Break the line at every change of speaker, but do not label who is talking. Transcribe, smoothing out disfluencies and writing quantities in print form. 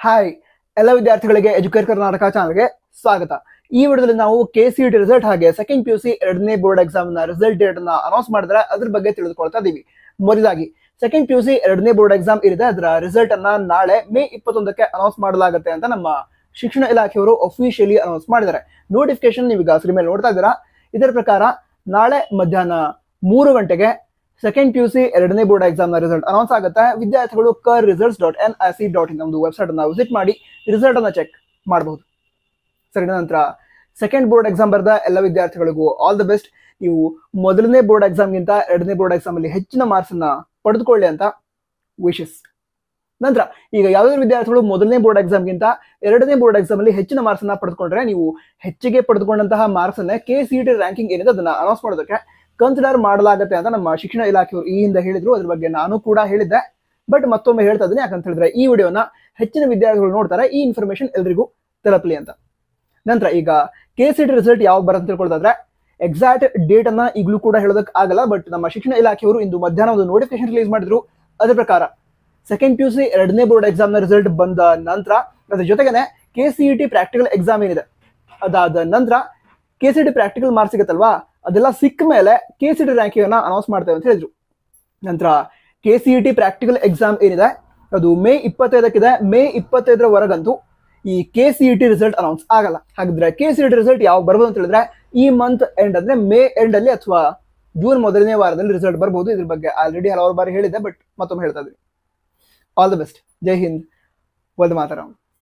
Hi ಎಲ್ಲ ವಿದ್ಯಾರ್ಥಿಗಳಿಗೆ educate Karnataka ಚಾನಲ್ಗೆ ಸ್ವಾಗತ. ಈ ವಿಡಿಯೋದಲ್ಲಿ ನಾವು KCET ರಿಸಲ್ಟ್ ಹಾಗೆ ಸೆಕೆಂಡ್ PUC ಎರಡನೇ ಬೋರ್ಡ್ ಎಕ್ಸಾಮ್ ನ ರಿಸಲ್ಟ್ ಡೇಟ್ ಅನ್ನ ಅನೌನ್ಸ್ ಮಾಡಿದ್ರೆ ಅದ್ರ ಬಗ್ಗೆ ತಿಳಿದುಕೊಳ್ತಾ ಇದೀವಿ. ಮೊದಲಾಗಿ ಸೆಕೆಂಡ್ PUC ಎರಡನೇ ಬೋರ್ಡ್ ಎಕ್ಸಾಮ್ ಇರಿದೆ. ಅದರ ರಿಸಲ್ಟ್ ಅನ್ನ ನಾಳೆ ಮೇ 21ಕ್ಕೆ ಅನೌನ್ಸ್ ಮಾಡಲಾಗುತ್ತೆ ಅಂತ ನಮ್ಮ ಶಿಕ್ಷಣ ಇಲಾಖೆಯವರು ಅಫಿಷಿಯಲಿ ಅನೌನ್ಸ್ ಮಾಡಿದ್ದಾರೆ. ನೋಟಿಫಿಕೇಶನ್ ನೀವೀಗ ಸ್ಕ್ರೀನ್ ಮೇಲೆ ನೋಡ್ತಾ ಇದ್ದೀರಾ. ಇದರ ಪ್ರಕಾರ ನಾಳೆ ಮಧ್ಯಾಹ್ನ 3 ಗಂಟೆಗೆ ಸೆಕೆಂಡ್ PUC ಎರಡನೇ ಬೋರ್ಡ್ ಎಕ್ಸಾಮ್ ನ ರಿಸಲ್ಟ್ ಅನೌನ್ಸ್ ಆಗುತ್ತೆ. ವಿದ್ಯಾರ್ಥಿಗಳು KRResults.nic.in ಒಂದು ವೆಬ್ಸೈಟ್ ಅನ್ನ ವಿಸಿಟ್ ಮಾಡಿ ರಿಸಲ್ಟ್ ಅನ್ನ ಚೆಕ್ ಮಾಡಬಹುದು. ಸರಿ, ನಂತರ ಸೆಕೆಂಡ್ ಬೋರ್ಡ್ ಎಕ್ಸಾಮ್ ಬರೆದ ಎಲ್ಲ ವಿದ್ಯಾರ್ಥಿಗಳಿಗೂ ಆಲ್ ದ ಬೆಸ್ಟ್. ನೀವು ಮೊದಲನೇ ಬೋರ್ಡ್ ಎಕ್ಸಾಮ್ಗಿಂತ ಎರಡನೇ ಬೋರ್ಡ್ ಎಕ್ಸಾಮ್ ಅಲ್ಲಿ ಹೆಚ್ಚಿನ ಮಾರ್ಕ್ಸ್ ಅನ್ನ ಪಡೆದುಕೊಳ್ಳಿ ಅಂತ ವಿಶಸ್. ನಂತರ ಈಗ ಯಾವುದೇ ವಿದ್ಯಾರ್ಥಿಗಳು ಮೊದಲನೇ ಬೋರ್ಡ್ ಎಕ್ಸಾಮ್ಗಿಂತ ಎರಡನೇ ಬೋರ್ಡ್ ಎಕ್ಸಾಮ್ ಅಲ್ಲಿ ಹೆಚ್ಚಿನ ಮಾರ್ಕ್ಸ್ ಅನ್ನ ಪಡೆದುಕೊಂಡ್ರೆ ನೀವು ಹೆಚ್ಚಿಗೆ ಪಡೆದುಕೊಂಡಂತಹ ಮಾರ್ಕ್ಸ್ ಅನ್ನ KCET ರ್ಯಾಂಕಿಂಗ್ ಏನಿದೆ ಅದನ್ನ ಅನೌನ್ಸ್ ಮಾಡೋದಕ್ಕೆ ಕನ್ಸಿಡರ್ ಮಾಡಲಾಗುತ್ತೆ ಅಂತ ನಮ್ಮ ಶಿಕ್ಷಣ ಇಲಾಖೆಯವರು ಈ ಹಿಂದೆ ಹೇಳಿದ್ರು. ಅದ್ರ ಬಗ್ಗೆ ನಾನು ಕೂಡ ಹೇಳಿದ್ದೆ, ಬಟ್ ಮತ್ತೊಮ್ಮೆ ಹೇಳ್ತಾ ಇದ್ದೀನಿ. ಯಾಕಂತ ಹೇಳಿದ್ರೆ ಈ ವಿಡಿಯೋನ ಹೆಚ್ಚಿನ ವಿದ್ಯಾರ್ಥಿಗಳು ನೋಡ್ತಾರೆ, ಈ ಇನ್ಫಾರ್ಮೇಶನ್ ಎಲ್ರಿಗೂ ತಲುಪಲಿ ಅಂತ. ನಂತರ ಈಗ KCET ರಿಸಲ್ಟ್ ಯಾವಾಗ ಬರುತ್ತೆ ಅಂತ ತಿಳ್ಕೊಳ್ಳೋದಾದ್ರೆ ಎಕ್ಸಾಕ್ಟ್ ಡೇಟ್ ಅನ್ನ ಈಗಲೂ ಕೂಡ ಹೇಳೋದಕ್ಕೆ ಆಗಲ್ಲ. ಬಟ್ ನಮ್ಮ ಶಿಕ್ಷಣ ಇಲಾಖೆಯವರು ಇಂದು ಮಧ್ಯಾಹ್ನ ಒಂದು ನೋಟಿಫಿಕೇಶನ್ ರಿಲೀಸ್ ಮಾಡಿದ್ರು. ಅದ್ರ ಪ್ರಕಾರ ಸೆಕೆಂಡ್ PUC ಎರಡನೇ ಬೋರ್ಡ್ ಎಕ್ಸಾಮ್ ನ ರಿಸಲ್ಟ್ ಬಂದ ನಂತರ ಅದ್ರ ಜೊತೆಗೇನೆ KCET ಪ್ರಾಕ್ಟಿಕಲ್ ಎಕ್ಸಾಮ್ ಏನಿದೆ ಅದಾದ ನಂತರ KCET ಪ್ರಾಕ್ಟಿಕಲ್ ಮಾರ್ಕ್ಸ್ ಸಿಗುತ್ತಲ್ವಾ, ಅದೆಲ್ಲ ಸಿಕ್ಕ ಮೇಲೆ KCET ರ್ಯಾಂಕಿಂಗ್ ಅನ್ನ ಅನೌನ್ಸ್ ಮಾಡ್ತೇವೆ ಅಂತ ಹೇಳಿದ್ರು. ನಂತರ KCET ಪ್ರಾಕ್ಟಿಕಲ್ ಎಕ್ಸಾಮ್ ಏನಿದೆ ಅದು ಮೇ 25ಕ್ಕಿದೆ. ಮೇ 25ರವರೆಗಂತೂ ಈ KCET ರಿಸಲ್ಟ್ ಅನೌನ್ಸ್ ಆಗಲ್ಲ. ಹಾಗಿದ್ರೆ KCET ರಿಸಲ್ಟ್ ಯಾವಾಗ ಬರ್ಬೋದು ಅಂತ ಹೇಳಿದ್ರೆ ಈ ಮಂತ್ ಎಂಡ್ ಅಂದ್ರೆ ಮೇ ಎಂಡ್ ಅಲ್ಲಿ ಅಥವಾ ಜೂನ್ ಮೊದಲನೇ ವಾರದಲ್ಲಿ ರಿಸಲ್ಟ್ ಬರ್ಬೋದು. ಇದ್ರ ಬಗ್ಗೆ ಆಲ್ರೆಡಿ ಹಲವಾರು ಬಾರಿ ಹೇಳಿದ್ದೆ, ಬಟ್ ಮತ್ತೊಮ್ಮೆ ಹೇಳ್ತಾ ಇದ್ದೀನಿ. All the best. ಜೈ ಹಿಂದ್, ವಂದೇ ಮಾತರಂ.